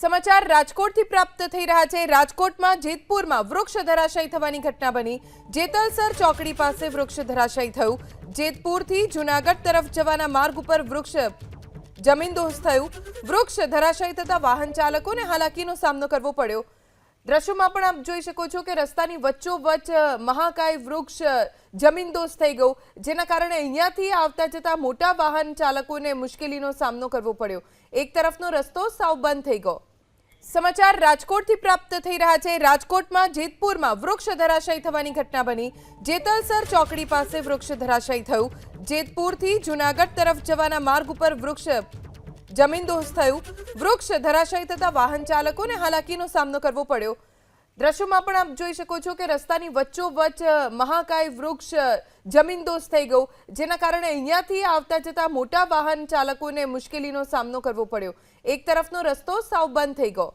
સમાચાર રાજકોટથી પ્રાપ્ત થઈ રહ્યા છે। રાજકોટમાં જેતપુરમાં વૃક્ષ ધરાશાયી થવાની ઘટના બની। જેતલસર ચોકડી પાસે વૃક્ષ ધરાશાયી થયું। જેતપુરથી જૂનાગઢ તરફ જવાના માર્ગ ઉપર વૃક્ષ જમીનદોસ્ત થયું। વૃક્ષ ધરાશાયી થતા વાહન ચાલકોને હાલાકીનો સામનો કરવો પડ્યો। દ્રશ્યોમાં પણ આપ જોઈ શકો છો કે રસ્તાની વચ્ચોવચ્ચ મહાકાય વૃક્ષ જમીનદોસ્ત થઈ ગયું, જેના કારણે અહીંયાથી આવતા જતા મોટા વાહન ચાલકોને મુશ્કેલીનો સામનો કરવો પડ્યો। એક તરફનો રસ્તો સાવ બંધ થઈ ગયો। સમાચાર રાજકોટથી પ્રાપ્ત થઈ રહ્યા છે। રાજકોટમાં જેતપુરમાં વૃક્ષ ધરાશાયી થવાની ઘટના બની। જેતલસર ચોકડી પાસે વૃક્ષ ધરાશાયી થયું। જેતપુરથી જૂનાગઢ તરફ જવાના માર્ગ ઉપર વૃક્ષ જમીનદોસ્ત થયું। વૃક્ષ ધરાશાયી થતા વાહન ચાલકોને હાલાકીનો સામનો કરવો પડ્યો। દ્રશ્યોમાં પણ આપ જોઈ શકો છો કે રસ્તાની વચ્ચોવચ્ચ મહાકાય વૃક્ષ જમીનદોસ્ત થઈ ગયું, જેના કારણે અહીંયાથી આવતા જતા મોટા વાહન ચાલકોને મુશ્કેલીનો સામનો કરવો પડ્યો। એક તરફનો રસ્તો સાવ બંધ થઈ ગયો।